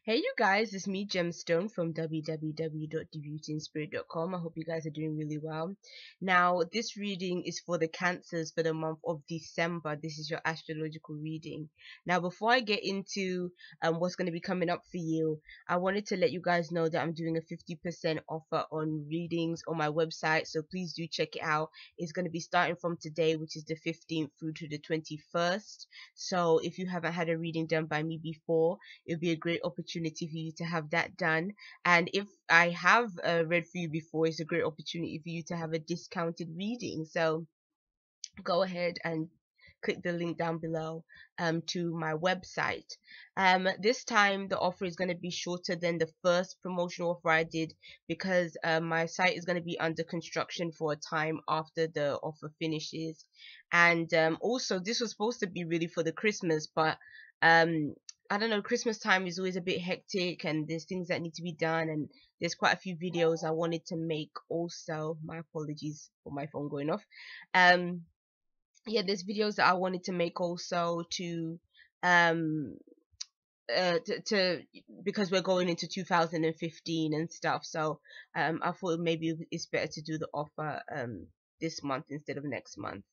Hey you guys, it's me Gemstone from www.debutinspirit.com. I hope you guys are doing really well. Now, this reading is for the Cancers for the month of December. This is your astrological reading. Now, before I get into what's going to be coming up for you, I wanted to let you guys know that I'm doing a 50% offer on readings on my website, so please do check it out. It's going to be starting from today, which is the 15th through to the 21st. So if you haven't had a reading done by me before, it'll be a great opportunity for you to have that done. And if I have read for you before, it's a great opportunity for you to have a discounted reading. So go ahead and click the link down below to my website. This time the offer is going to be shorter than the first promotional offer I did because my site is going to be under construction for a time after the offer finishes. And also this was supposed to be really for the Christmas, but I don't know, Christmas time is always a bit hectic and there's things that need to be done, and there's quite a few videos I wanted to make also. My apologies for my phone going off. Yeah, there's videos that I wanted to make also to um to because we're going into 2015 and stuff. So I thought maybe it's better to do the offer this month instead of next month.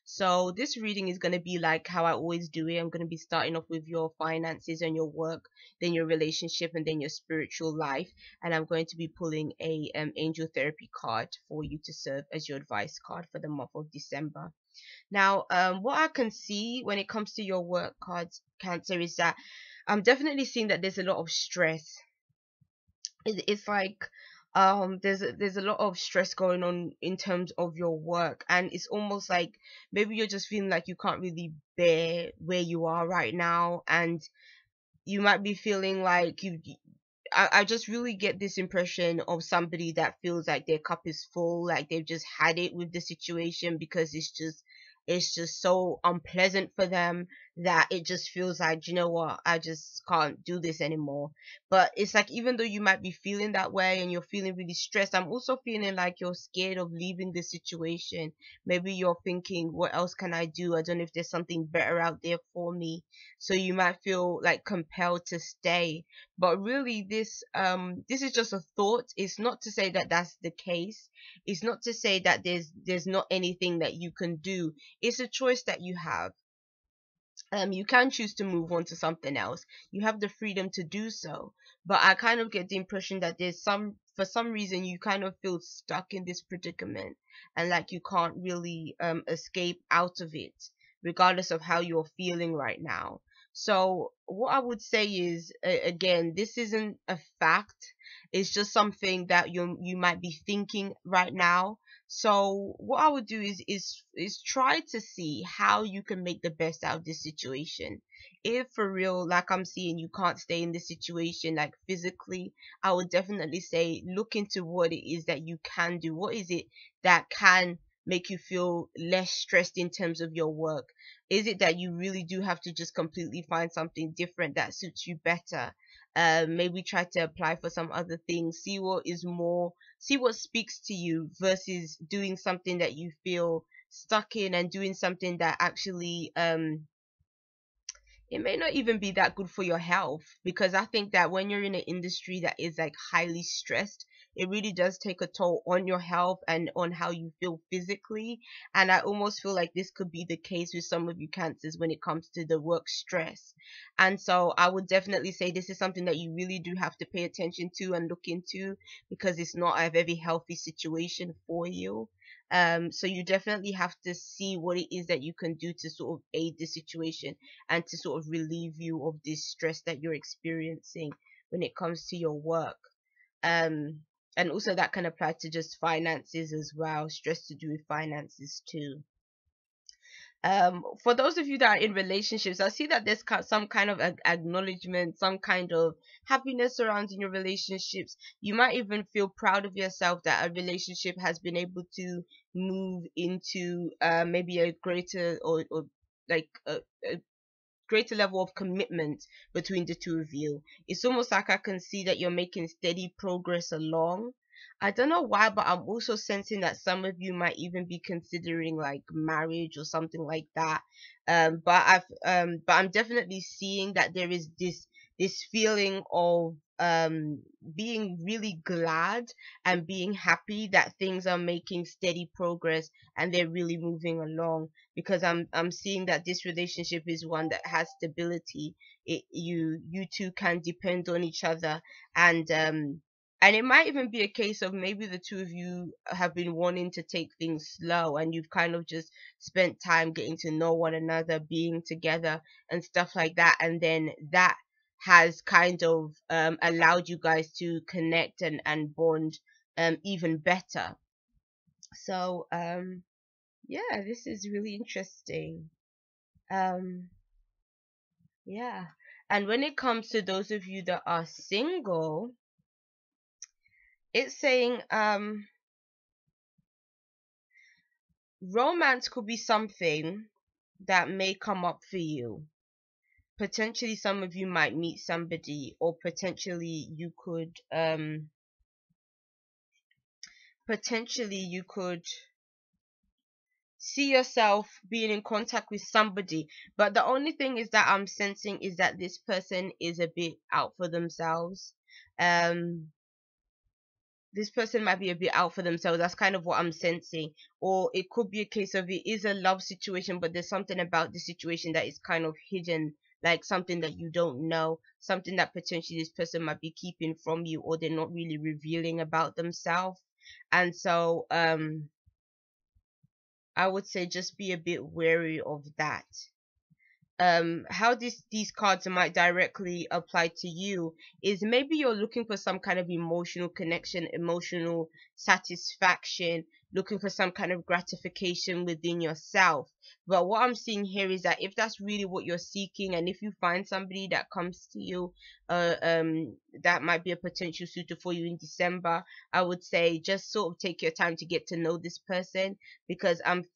So this reading is going to be like how I always do it. I'm going to be starting off with your finances and your work, then your relationship, and then your spiritual life. And I'm going to be pulling a angel therapy card for you to serve as your advice card for the month of December. Now, what I can see when it comes to your work cards, Cancer, is that I'm definitely seeing that there's a lot of stress. It's like there's a lot of stress going on in terms of your work, and it's almost like maybe you're just feeling like you can't really bear where you are right now, and you might be feeling like I just really get this impression of somebody that feels like their cup is full, like they've just had it with the situation because it's just so unpleasant for them that it just feels like, you know what, I just can't do this anymore. But it's like, even though you might be feeling that way and you're feeling really stressed, I'm also feeling like you're scared of leaving the situation. Maybe you're thinking, what else can I do? I don't know if there's something better out there for me. So you might feel like compelled to stay, but really this is just a thought. It's not to say that that's the case. It's not to say that there's not anything that you can do. It's a choice that you have. You can choose to move on to something else. You have the freedom to do so. But I kind of get the impression that for some reason you kind of feel stuck in this predicament, and like you can't really escape out of it, regardless of how you're feeling right now. So what I would say is, again, this isn't a fact. It's just something that you might be thinking right now. So what I would do is try to see how you can make the best out of this situation. If for real, like I'm seeing, you can't stay in this situation like physically, I would definitely say look into what it is that you can do. What is it that can make you feel less stressed in terms of your work? Is it that you really do have to just completely find something different that suits you better? Maybe try to apply for some other things, see what speaks to you versus doing something that you feel stuck in, and doing something that actually it may not even be that good for your health. Because I think that when you're in an industry that is like highly stressed, it really does take a toll on your health and on how you feel physically. And I almost feel like this could be the case with some of you Cancers when it comes to the work stress. And so I would definitely say this is something that you really do have to pay attention to and look into, because it's not a very healthy situation for you. So you definitely have to see what it is that you can do to sort of aid the situation and to sort of relieve you of this stress that you're experiencing when it comes to your work. Um, and also that can apply to just finances as well, stress to do with finances too. For those of you that are in relationships, I see that there's some kind of acknowledgement, some kind of happiness surrounding your relationships. You might even feel proud of yourself that a relationship has been able to move into maybe a greater or like a greater level of commitment between the two of you. It's almost like I can see that you're making steady progress along. I don't know why, but I'm also sensing that some of you might even be considering like marriage or something like that. But I'm definitely seeing that there is this feeling of being really glad and being happy that things are making steady progress and they're really moving along, because I'm seeing that this relationship is one that has stability. You two can depend on each other, and it might even be a case of maybe the two of you have been wanting to take things slow, and you've kind of just spent time getting to know one another, being together and stuff like that, and then that has kind of allowed you guys to connect and bond even better. So yeah, this is really interesting. um yeah, and when it comes to those of you that are single, it's saying romance could be something that may come up for you. Potentially some of you might meet somebody, or potentially you could see yourself being in contact with somebody. But the only thing is that I'm sensing is that this person is a bit out for themselves. um this person might be a bit out for themselves. That's kind of what I'm sensing. Or it could be a case of it is a love situation, but there's something about the situation that is kind of hidden, like something that you don't know, something that potentially this person might be keeping from you, or they're not really revealing about themselves. And so I would say just be a bit wary of that. How these cards might directly apply to you is maybe you're looking for some kind of emotional connection, emotional satisfaction, looking for some kind of gratification within yourself. But what I'm seeing here is that if that's really what you're seeking, and if you find somebody that comes to you that might be a potential suitor for you in December, I would say just sort of take your time to get to know this person, because and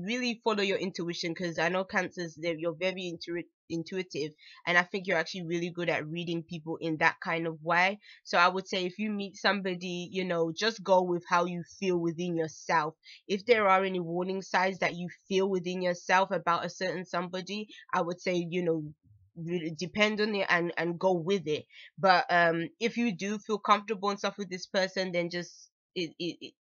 really follow your intuition, because I know cancers, you're very intuitive, and I think you're actually really good at reading people in that kind of way. So I would say if you meet somebody, just go with how you feel within yourself. If there are any warning signs that you feel within yourself about a certain somebody, I would say, really depend on it and go with it. But if you do feel comfortable and stuff with this person, then just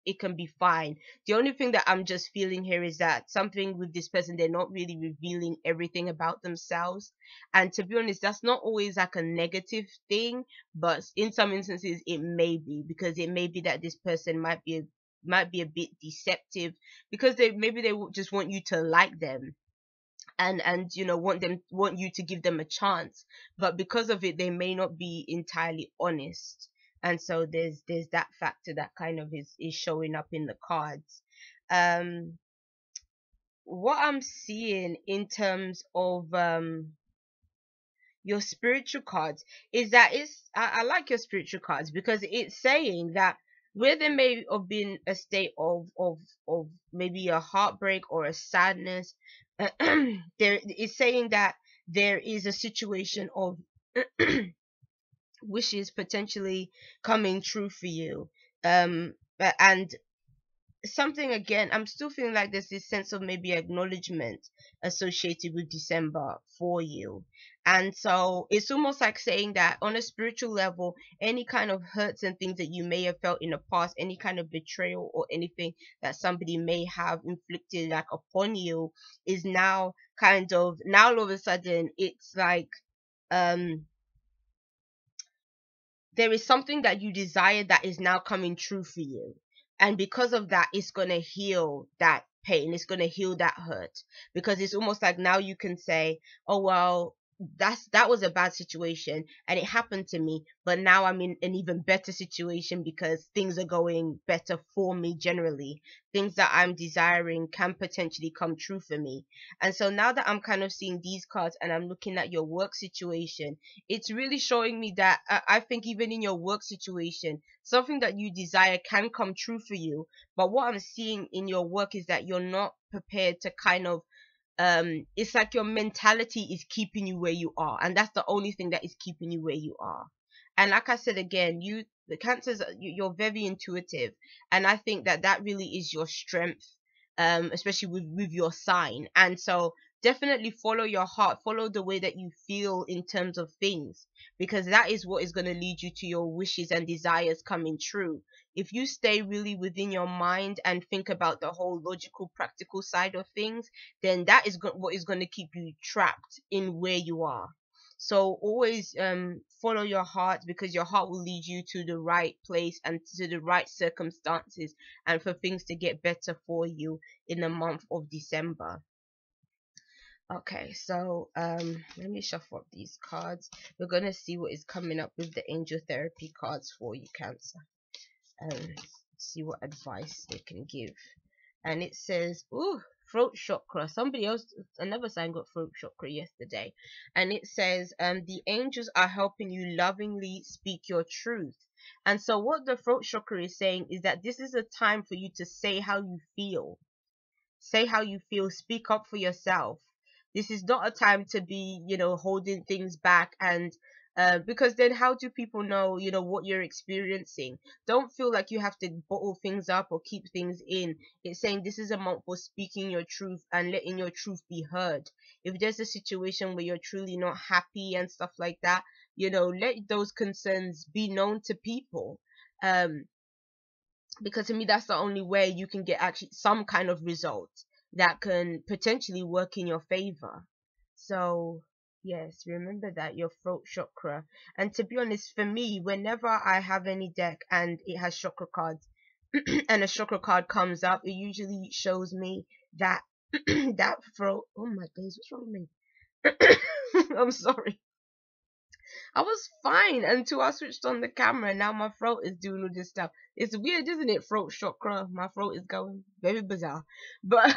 it can be fine. The only thing that I'm just feeling here is that something with this person, they're not really revealing everything about themselves. And to be honest, that's not always like a negative thing, but in some instances it may be, because it may be that this person might be a bit deceptive, because they just want you to like them, and want you to give them a chance, but because of it they may not be entirely honest. And so there's that factor that kind of is showing up in the cards. um what I'm seeing in terms of your spiritual cards is that I like your spiritual cards, because it's saying that where there may have been a state of maybe a heartbreak or a sadness, there is saying that there is a situation of wishes potentially coming true for you. And something, again, I'm still feeling like there's this sense of maybe acknowledgement associated with December for you. And so it's almost like saying that on a spiritual level, any kind of hurts and things that you may have felt in the past, any kind of betrayal or anything that somebody may have inflicted like upon you, is now kind of, now all of a sudden it's like um there is something that you desire that is now coming true for you. And because of that, it's going to heal that pain, it's going to heal that hurt, because it's almost like now you can say, oh well, that was a bad situation and it happened to me, but now I'm in an even better situation because things are going better for me generally. Things that I'm desiring can potentially come true for me. And so now that I'm kind of seeing these cards and I'm looking at your work situation, it's really showing me that I think even in your work situation, something that you desire can come true for you. But what I'm seeing in your work is that you're not prepared to kind of it's like your mentality is keeping you where you are, and that's the only thing that is keeping you where you are. And like I said again, the cancers, you're very intuitive, and I think that that really is your strength, especially with your sign. And so definitely follow your heart, follow the way that you feel in terms of things, because that is what is going to lead you to your wishes and desires coming true. If you stay really within your mind and think about the whole logical, practical side of things, then that is what is going to keep you trapped in where you are. So always follow your heart, because your heart will lead you to the right place and to the right circumstances, and for things to get better for you in the month of December. Okay, so let me shuffle up these cards. We're gonna see what is coming up with the angel therapy cards for you, Cancer, and see what advice they can give. And it says, ooh, throat chakra. Somebody else, another sign, got throat chakra yesterday. And it says, the angels are helping you lovingly speak your truth. And so what the throat chakra is saying is that this is a time for you to say how you feel. Say how you feel, speak up for yourself. This is not a time to be, holding things back, and because then how do people know, what you're experiencing? Don't feel like you have to bottle things up or keep things in. It's saying this is a month for speaking your truth and letting your truth be heard. If there's a situation where you're truly not happy and stuff like that, let those concerns be known to people. Because to me, that's the only way you can get actually some kind of result that can potentially work in your favor. So yes, remember that, your throat chakra. And to be honest, for me, whenever I have any deck and it has chakra cards and a chakra card comes up, it usually shows me that that throat. Oh my days, what's wrong with me? I'm sorry. I was fine until I switched on the camera, and now my throat is doing all this stuff. It's weird, isn't it? Throat chakra. My throat is going very bizarre. But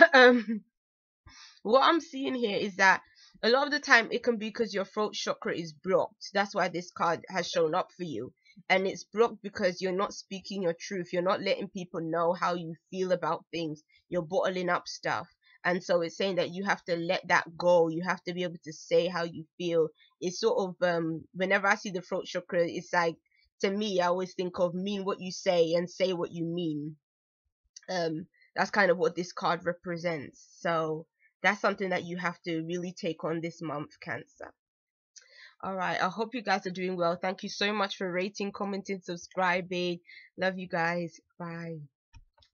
what I'm seeing here is that a lot of the time it can be because your throat chakra is blocked. That's why this card has shown up for you. And it's blocked because you're not speaking your truth. You're not letting people know how you feel about things. You're bottling up stuff. And so it's saying that you have to let that go. You have to be able to say how you feel. It's sort of whenever I see the throat chakra, it's like, to me, I always think of mean what you say and say what you mean. That's kind of what this card represents. So that's something that you have to really take on this month, Cancer. All right, I hope you guys are doing well. Thank you so much for rating, commenting, subscribing. Love you guys. Bye.